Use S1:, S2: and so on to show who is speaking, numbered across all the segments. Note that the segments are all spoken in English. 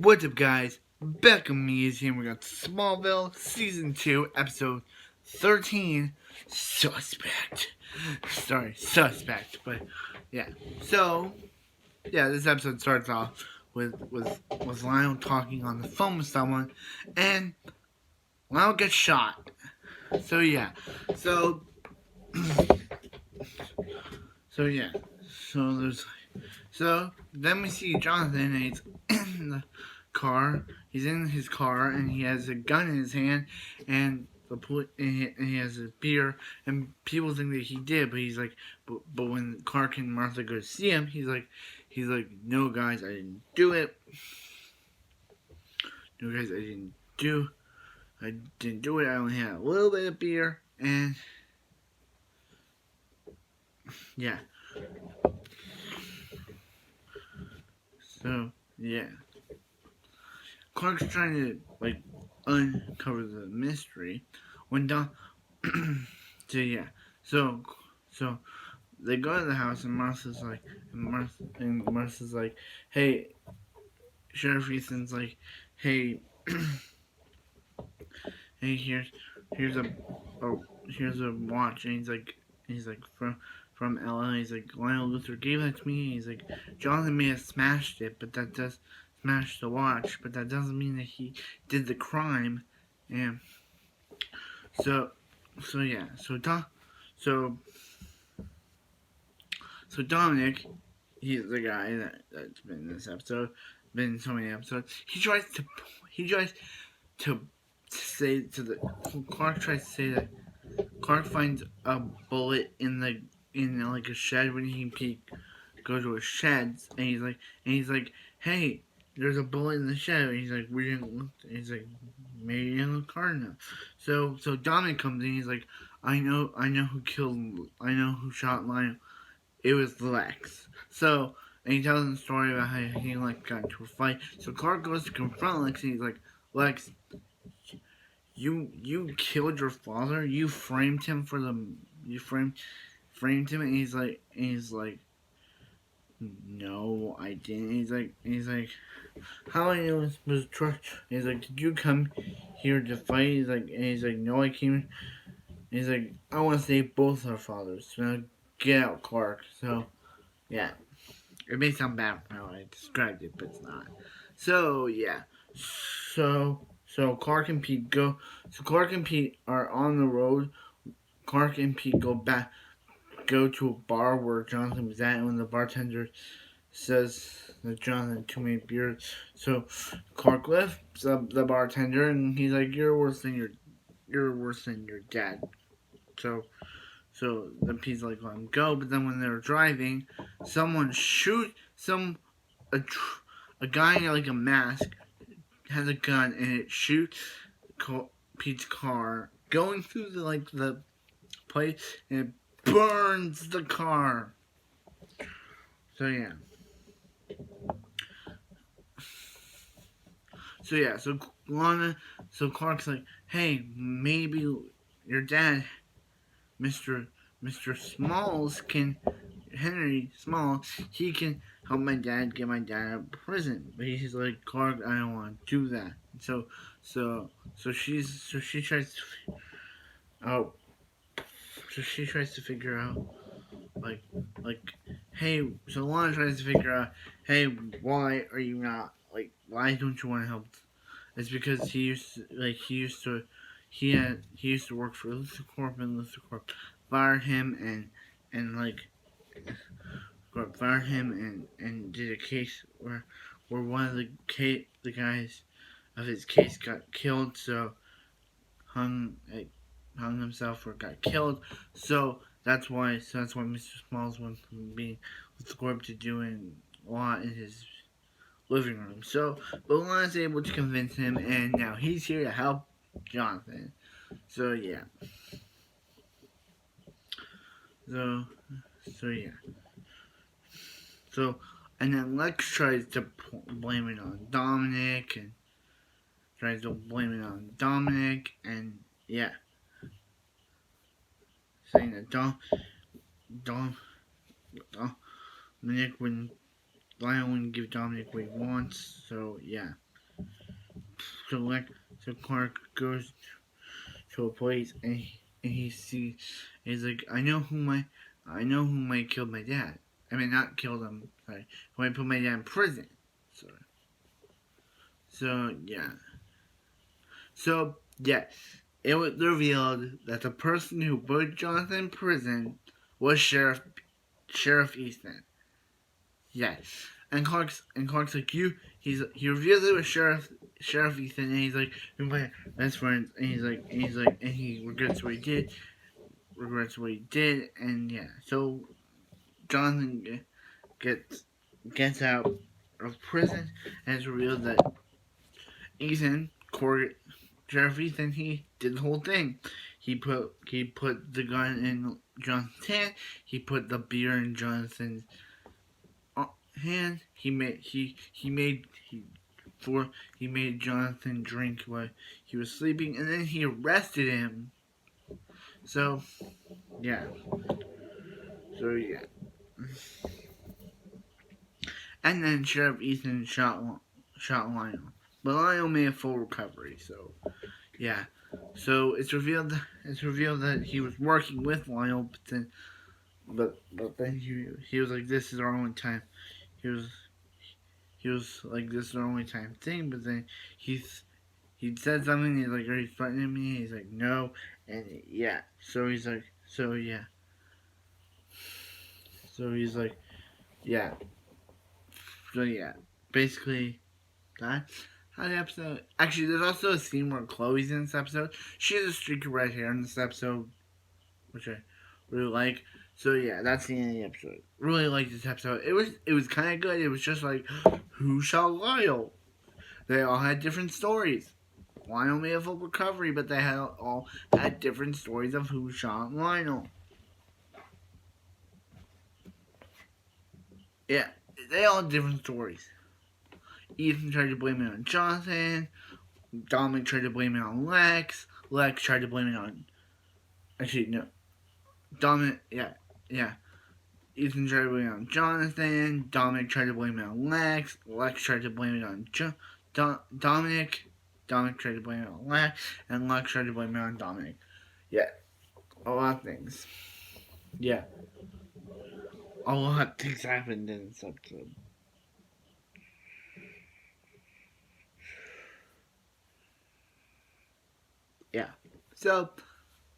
S1: What's up, guys? Back on me is here. We got Smallville Season 2, Episode 13, Suspect. Sorry, Suspect. But, yeah. So, this episode starts off with Lionel talking on the phone with someone, and Lionel gets shot. So, yeah. So, yeah. So then we see Jonathan, and he's in the car. He's in his car, and he has a gun in his hand, and he has a beer, and people think that he did, but he's like, but when Clark and Martha go to see him, he's like, no guys, I didn't do it. No guys, I didn't do it. I only had a little bit of beer, and yeah. So yeah. Clark's trying to uncover the mystery when Don. So they go to the house and Martha's like, hey, Sheriff Ethan's like, hey, hey, here's a here's a watch, and he's like from LA. He's like, Lionel Luther gave that to me. He's like, Jonathan may have smashed it, but that does smash the watch, but that doesn't mean that he did the crime. And so yeah, so Dominic, he's the guy that's been in this episode, been in so many episodes. He tries to say to the Clark tries to say that Clark finds a bullet in like a shed when he go to a shed, and he's like, hey, there's a bullet in the shed. And he's like, we didn't look. He's like, maybe in the car now. So Dominic comes in. He's like, I know who shot Lionel. It was Lex. So, and he tells him the story about how he got into a fight. So Clark goes to confront Lex, and he's like, Lex, you killed your father. You framed him framed him, and he's like, no, I didn't. He's like, how I know this was trust? He's like, did you come here to fight? He's like, no, I came. He's like, I want to save both our fathers. So now get out, Clark. So yeah, it may sound bad how I described it, but it's not. So yeah, so Clark and Pete go. So Clark and Pete are on the road. Clark and Pete go to a bar where Jonathan was at, and when the bartender says that Jonathan had too many beers, so Clark lifts up the bartender, and he's like, "You're worse than your dad." So then Pete's like, "Let him go." But then when they're driving, someone shoots a guy in like a mask has a gun, and it shoots Pete's car going through the place, and it burns the car. So yeah. So Clark's like, hey, maybe your dad, Mr. Smalls Henry Smalls, he can help get my dad out of prison. But he's like, Clark, I don't want to do that. So she tries to, oh, so she tries to figure out, like, hey, so Lana tries to figure out, hey, why are you not, why don't you want to help? It's because he used to work for Luther Corp, and Luther Corp fired him, and fired him, and did a case where one of the guys of his case got killed, so hung himself or got killed. So that's why Mr. Smalls went from being Luther Corp to doing a lot in his living room. So, but Lana's able to convince him, and now he's here to help Jonathan. So yeah. So yeah. So, and then Lex tries to blame it on Dominic, and yeah, saying that Dominic wouldn't, Lionel wouldn't give Dominic what he wants. So yeah. so Clark goes to a place and he sees, he's like, I know who might killed my dad. I mean, not killed him. Sorry, who might put my dad in prison. So yeah. So yeah, it was revealed that the person who put Jonathan in prison was Sheriff Easton. Yes. And Clark's like, he reveals it was Sheriff Ethan, and he's like, we're my best friends, and and he regrets what he did, and yeah. So Jonathan gets out of prison, and it's revealed that Ethan, Sheriff Ethan, he did the whole thing. He put the gun in Jonathan's hand. He put the beer in Jonathan's hand. He made Jonathan drink while he was sleeping, and then he arrested him. So yeah. So yeah. And then Sheriff Ethan shot Lionel, but Lionel made a full recovery. So yeah. So it's revealed that he was working with Lionel, but then he was like, this is our only time. He was like, this is our only time thing. But then he said something. He's like, are you threatening me? He's like, no. And yeah. So he's like, so yeah. So he's like, yeah. So yeah. Basically, that's how the episode. Actually, there's also a scene where Chloe's in this episode. She has a streak of red hair in this episode, which I really like. So yeah, that's the end of the episode. Really like this episode. It was kind of good. It was just like, who shot Lionel? They all had different stories. Lionel made a full recovery, but they all had different stories of who shot Lionel. Yeah, they all had different stories. Ethan tried to blame it on Jonathan. Dominic tried to blame it on Lex. Lex tried to blame it on. Actually, no. Dominic, yeah. Ethan tried to blame it on Jonathan. Dominic tried to blame it on Lex. Lex tried to blame it on Dominic. Dominic tried to blame it on Lex. And Lex tried to blame it on Dominic. Yeah. A lot of things. Yeah. A lot of things happened in this episode. Yeah. So,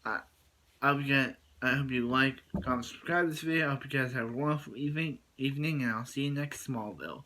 S1: I hope you like, comment, subscribe to this video. I hope you guys have a wonderful evening, and I'll see you next Smallville.